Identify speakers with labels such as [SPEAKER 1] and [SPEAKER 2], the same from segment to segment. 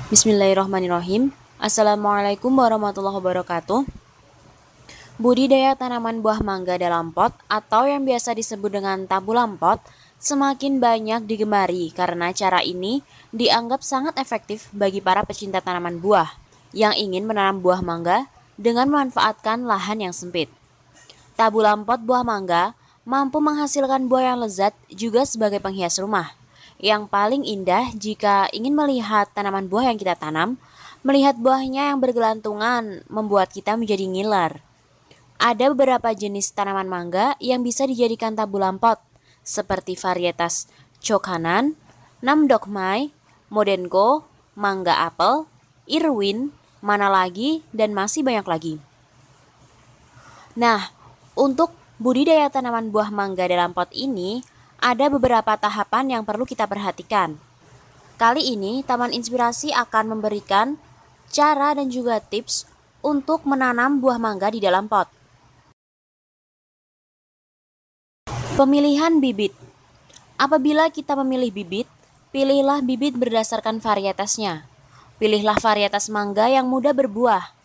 [SPEAKER 1] Bismillahirrahmanirrahim. Assalamualaikum warahmatullahi wabarakatuh. Budidaya tanaman buah mangga dalam pot atau yang biasa disebut dengan tabulam pot semakin banyak digemari karena cara ini dianggap sangat efektif bagi para pecinta tanaman buah yang ingin menanam buah mangga dengan memanfaatkan lahan yang sempit. Tabulam pot buah mangga mampu menghasilkan buah yang lezat juga sebagai penghias rumah. Yang paling indah jika ingin melihat tanaman buah yang kita tanam, melihat buahnya yang bergelantungan membuat kita menjadi ngiler. Ada beberapa jenis tanaman mangga yang bisa dijadikan tabulam pot, seperti varietas Chokhanan, Namdokmai, Modenko, Mangga Apel, Irwin, mana lagi, dan masih banyak lagi. Nah, untuk budidaya tanaman buah mangga dalam pot ini, ada beberapa tahapan yang perlu kita perhatikan. Kali ini, Taman Inspirasi akan memberikan cara dan juga tips untuk menanam buah mangga di dalam pot. Pemilihan bibit. Apabila kita memilih bibit, pilihlah bibit berdasarkan varietasnya. Pilihlah varietas mangga yang mudah berbuah,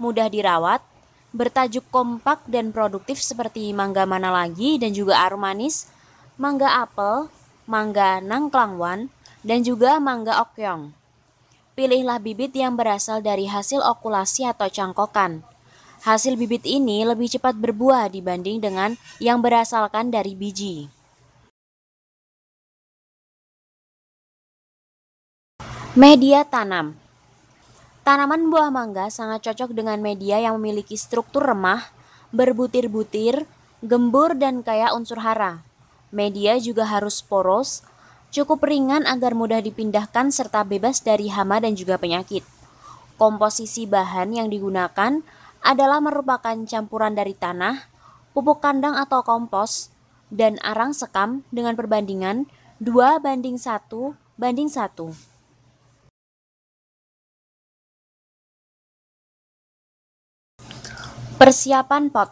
[SPEAKER 1] mudah dirawat, bertajuk kompak dan produktif seperti mangga mana lagi dan juga arum manis, mangga apel, mangga nangklangwan, dan juga mangga okyong. Pilihlah bibit yang berasal dari hasil okulasi atau cangkokan. Hasil bibit ini lebih cepat berbuah dibanding dengan yang berasalkan dari biji. Media tanam. Tanaman buah mangga sangat cocok dengan media yang memiliki struktur remah, berbutir-butir, gembur, dan kaya unsur hara. Media juga harus poros, cukup ringan agar mudah dipindahkan serta bebas dari hama dan juga penyakit. Komposisi bahan yang digunakan adalah merupakan campuran dari tanah, pupuk kandang atau kompos, dan arang sekam dengan perbandingan 2:1:1. Persiapan pot.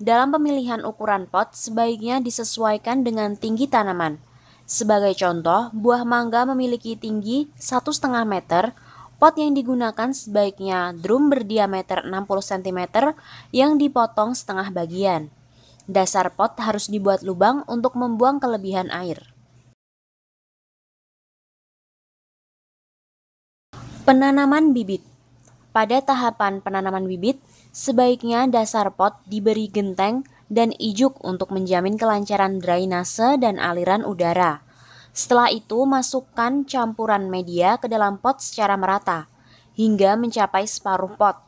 [SPEAKER 1] Dalam pemilihan ukuran pot, sebaiknya disesuaikan dengan tinggi tanaman. Sebagai contoh, buah mangga memiliki tinggi 1,5 meter. Pot yang digunakan sebaiknya drum berdiameter 60 cm yang dipotong setengah bagian. Dasar pot harus dibuat lubang untuk membuang kelebihan air. Penanaman bibit. Pada tahapan penanaman bibit, sebaiknya dasar pot diberi genteng dan ijuk untuk menjamin kelancaran drainase dan aliran udara. Setelah itu, masukkan campuran media ke dalam pot secara merata, hingga mencapai separuh pot.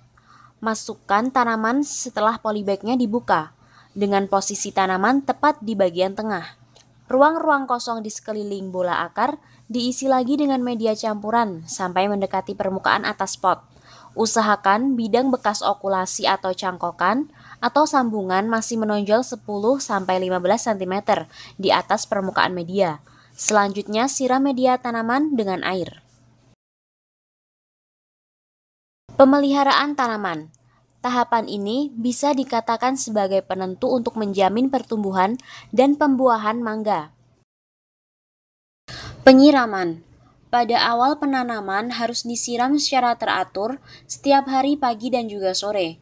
[SPEAKER 1] Masukkan tanaman setelah polybagnya dibuka, dengan posisi tanaman tepat di bagian tengah. Ruang-ruang kosong di sekeliling bola akar diisi lagi dengan media campuran sampai mendekati permukaan atas pot. Usahakan bidang bekas okulasi atau cangkokan atau sambungan masih menonjol 10-15 cm di atas permukaan media. Selanjutnya, siram media tanaman dengan air. Pemeliharaan tanaman. Tahapan ini bisa dikatakan sebagai penentu untuk menjamin pertumbuhan dan pembuahan mangga. Penyiraman. Pada awal penanaman harus disiram secara teratur setiap hari pagi dan juga sore.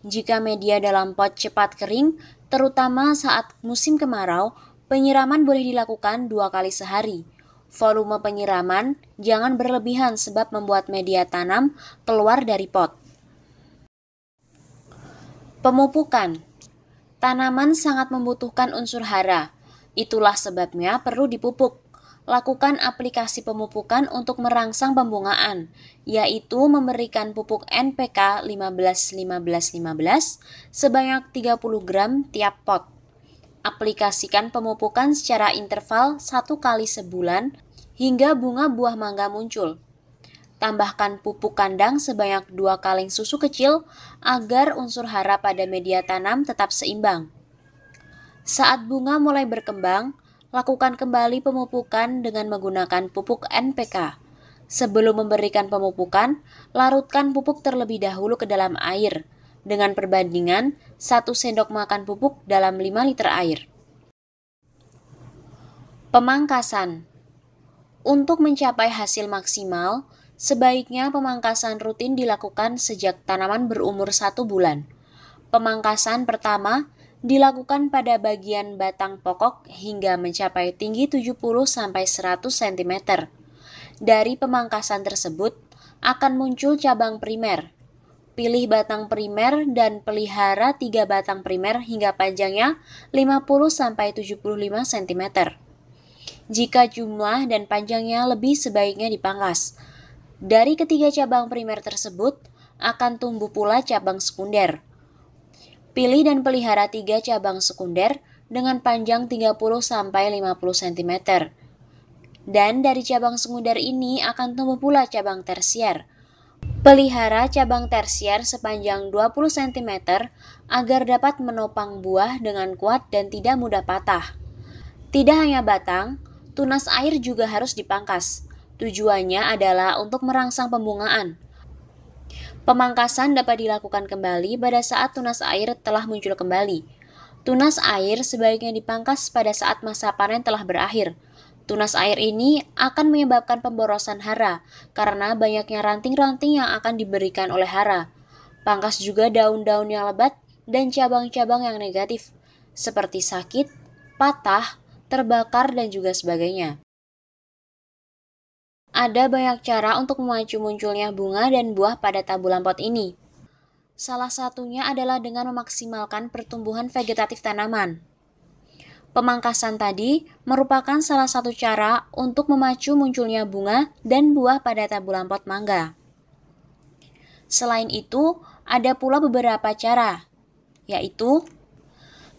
[SPEAKER 1] Jika media dalam pot cepat kering, terutama saat musim kemarau, penyiraman boleh dilakukan 2 kali sehari. Volume penyiraman jangan berlebihan sebab membuat media tanam keluar dari pot. Pemupukan. Tanaman sangat membutuhkan unsur hara. Itulah sebabnya perlu dipupuk. Lakukan aplikasi pemupukan untuk merangsang pembungaan, yaitu memberikan pupuk NPK 15-15-15 sebanyak 30 gram tiap pot. Aplikasikan pemupukan secara interval 1 kali sebulan hingga bunga buah mangga muncul. Tambahkan pupuk kandang sebanyak 2 kaleng susu kecil agar unsur hara pada media tanam tetap seimbang. Saat bunga mulai berkembang, lakukan kembali pemupukan dengan menggunakan pupuk NPK. Sebelum memberikan pemupukan, larutkan pupuk terlebih dahulu ke dalam air dengan perbandingan 1 sendok makan pupuk dalam 5 liter air. Pemangkasan. Untuk mencapai hasil maksimal, sebaiknya pemangkasan rutin dilakukan sejak tanaman berumur 1 bulan. Pemangkasan pertama dilakukan pada bagian batang pokok hingga mencapai tinggi 70-100 cm. Dari pemangkasan tersebut akan muncul cabang primer. Pilih batang primer dan pelihara 3 batang primer hingga panjangnya 50-75 cm. Jika jumlah dan panjangnya lebih, sebaiknya dipangkas. Dari ketiga cabang primer tersebut akan tumbuh pula cabang sekunder. Pilih dan pelihara 3 cabang sekunder dengan panjang 30-50 cm. Dan dari cabang sekunder ini akan tumbuh pula cabang tersier. Pelihara cabang tersier sepanjang 20 cm agar dapat menopang buah dengan kuat dan tidak mudah patah. Tidak hanya batang, tunas air juga harus dipangkas. Tujuannya adalah untuk merangsang pembungaan. Pemangkasan dapat dilakukan kembali pada saat tunas air telah muncul kembali. Tunas air sebaiknya dipangkas pada saat masa panen telah berakhir. Tunas air ini akan menyebabkan pemborosan hara karena banyaknya ranting-ranting yang akan diberikan oleh hara. Pangkas juga daun-daun yang lebat dan cabang-cabang yang negatif, seperti sakit, patah, terbakar, dan juga sebagainya. Ada banyak cara untuk memacu munculnya bunga dan buah pada tabula pot ini. Salah satunya adalah dengan memaksimalkan pertumbuhan vegetatif tanaman. Pemangkasan tadi merupakan salah satu cara untuk memacu munculnya bunga dan buah pada tabula pot mangga. Selain itu, ada pula beberapa cara, yaitu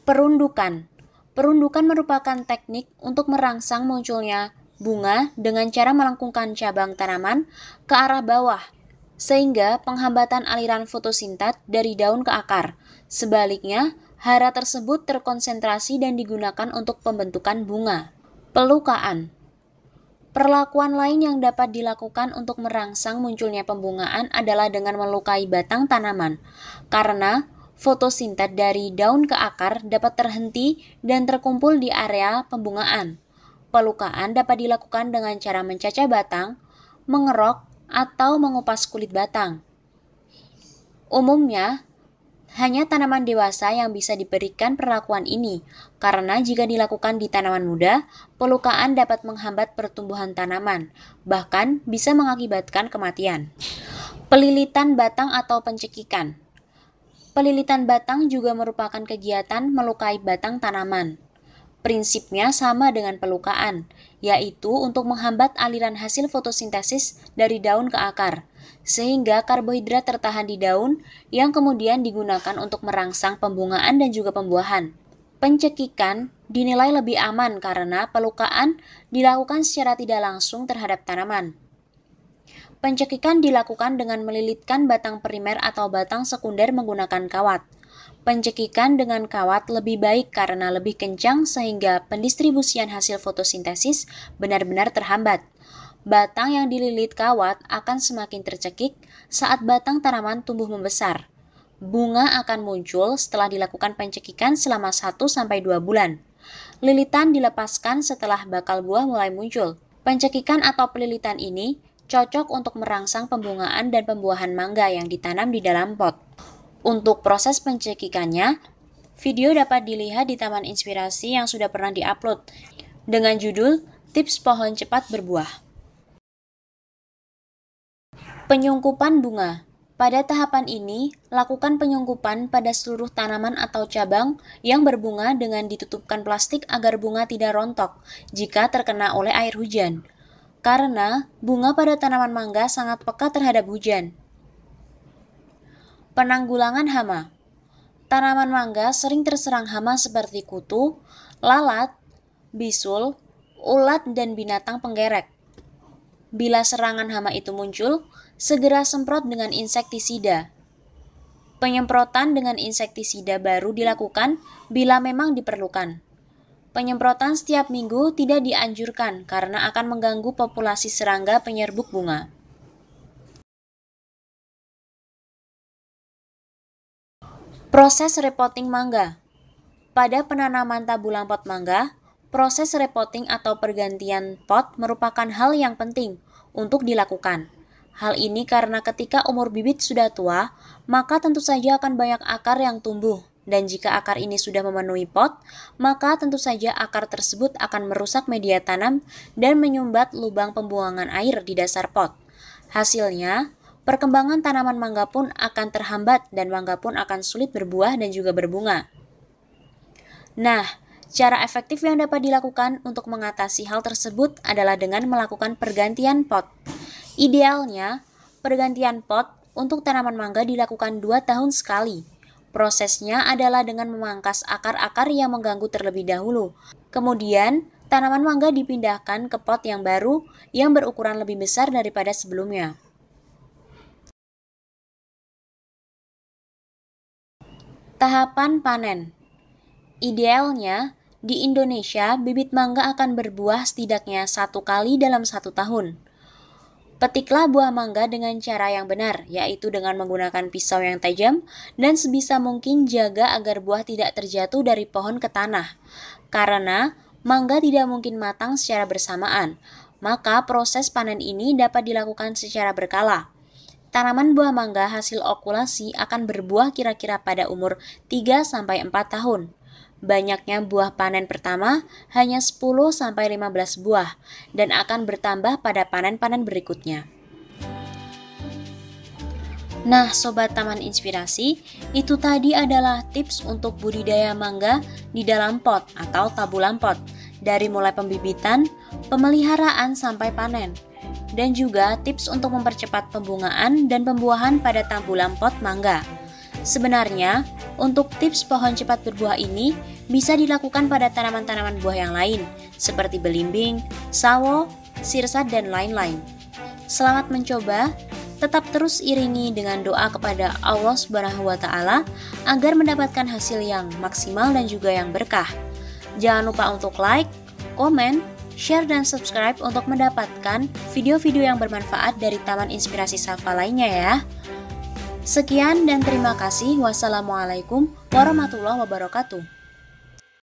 [SPEAKER 1] perundukan. Perundukan merupakan teknik untuk merangsang munculnya bunga dengan cara melengkungkan cabang tanaman ke arah bawah, sehingga penghambatan aliran fotosintat dari daun ke akar. Sebaliknya, hara tersebut terkonsentrasi dan digunakan untuk pembentukan bunga. Pelukaan. Perlakuan lain yang dapat dilakukan untuk merangsang munculnya pembungaan adalah dengan melukai batang tanaman, karena fotosintat dari daun ke akar dapat terhenti dan terkumpul di area pembungaan. Pelukaan dapat dilakukan dengan cara mencacah batang, mengerok, atau mengupas kulit batang. Umumnya, hanya tanaman dewasa yang bisa diberikan perlakuan ini, karena jika dilakukan di tanaman muda, pelukaan dapat menghambat pertumbuhan tanaman, bahkan bisa mengakibatkan kematian. Pelilitan batang atau pencekikan. Pelilitan batang juga merupakan kegiatan melukai batang tanaman. Prinsipnya sama dengan pelukaan, yaitu untuk menghambat aliran hasil fotosintesis dari daun ke akar, sehingga karbohidrat tertahan di daun yang kemudian digunakan untuk merangsang pembungaan dan juga pembuahan. Pencekikan dinilai lebih aman karena pelukaan dilakukan secara tidak langsung terhadap tanaman. Pencekikan dilakukan dengan melilitkan batang primer atau batang sekunder menggunakan kawat. Pencekikan dengan kawat lebih baik karena lebih kencang sehingga pendistribusian hasil fotosintesis benar-benar terhambat. Batang yang dililit kawat akan semakin tercekik saat batang tanaman tumbuh membesar. Bunga akan muncul setelah dilakukan pencekikan selama 1-2 bulan. Lilitan dilepaskan setelah bakal buah mulai muncul. Pencekikan atau pelilitan ini cocok untuk merangsang pembungaan dan pembuahan mangga yang ditanam di dalam pot. Untuk proses pencekikannya, video dapat dilihat di Taman Inspirasi yang sudah pernah diupload dengan judul Tips Pohon Cepat Berbuah. Penyungkupan bunga. Pada tahapan ini, lakukan penyungkupan pada seluruh tanaman atau cabang yang berbunga dengan ditutupkan plastik agar bunga tidak rontok jika terkena oleh air hujan. Karena bunga pada tanaman mangga sangat peka terhadap hujan. Penanggulangan hama. Tanaman mangga sering terserang hama seperti kutu, lalat, bisul, ulat, dan binatang penggerek. Bila serangan hama itu muncul, segera semprot dengan insektisida. Penyemprotan dengan insektisida baru dilakukan bila memang diperlukan. Penyemprotan setiap minggu tidak dianjurkan karena akan mengganggu populasi serangga penyerbuk bunga. Proses repotting mangga. Pada penanaman tabula pot mangga, Proses repotting atau pergantian pot merupakan hal yang penting untuk dilakukan. Hal ini karena ketika umur bibit sudah tua, maka tentu saja akan banyak akar yang tumbuh. Dan jika akar ini sudah memenuhi pot, maka tentu saja akar tersebut akan merusak media tanam dan menyumbat lubang pembuangan air di dasar pot. Hasilnya, perkembangan tanaman mangga pun akan terhambat dan mangga pun akan sulit berbuah dan juga berbunga. Nah, cara efektif yang dapat dilakukan untuk mengatasi hal tersebut adalah dengan melakukan pergantian pot. Idealnya, pergantian pot untuk tanaman mangga dilakukan 2 tahun sekali. Prosesnya adalah dengan memangkas akar-akar yang mengganggu terlebih dahulu. Kemudian, tanaman mangga dipindahkan ke pot yang baru yang berukuran lebih besar daripada sebelumnya. Tahapan panen. Idealnya, di Indonesia, bibit mangga akan berbuah setidaknya 1 kali dalam 1 tahun. Petiklah buah mangga dengan cara yang benar, yaitu dengan menggunakan pisau yang tajam dan sebisa mungkin jaga agar buah tidak terjatuh dari pohon ke tanah. Karena mangga tidak mungkin matang secara bersamaan, maka proses panen ini dapat dilakukan secara berkala. Tanaman buah mangga hasil okulasi akan berbuah kira-kira pada umur 3-4 tahun. Banyaknya buah panen pertama hanya 10-15 buah dan akan bertambah pada panen-panen berikutnya. Nah, Sobat Taman Inspirasi, itu tadi adalah tips untuk budidaya mangga di dalam pot atau tabulan pot, dari mulai pembibitan, pemeliharaan sampai panen, dan juga tips untuk mempercepat pembungaan dan pembuahan pada tabulan pot mangga. Sebenarnya, untuk tips pohon cepat berbuah ini bisa dilakukan pada tanaman-tanaman buah yang lain, seperti belimbing, sawo, sirsat, dan lain-lain. Selamat mencoba, tetap terus iringi dengan doa kepada Allah Subhanahu wa Ta'ala agar mendapatkan hasil yang maksimal dan juga yang berkah. Jangan lupa untuk like, komen, share, dan subscribe untuk mendapatkan video-video yang bermanfaat dari Taman Inspirasi Safa lainnya ya. Sekian dan terima kasih. Wassalamualaikum warahmatullahi wabarakatuh.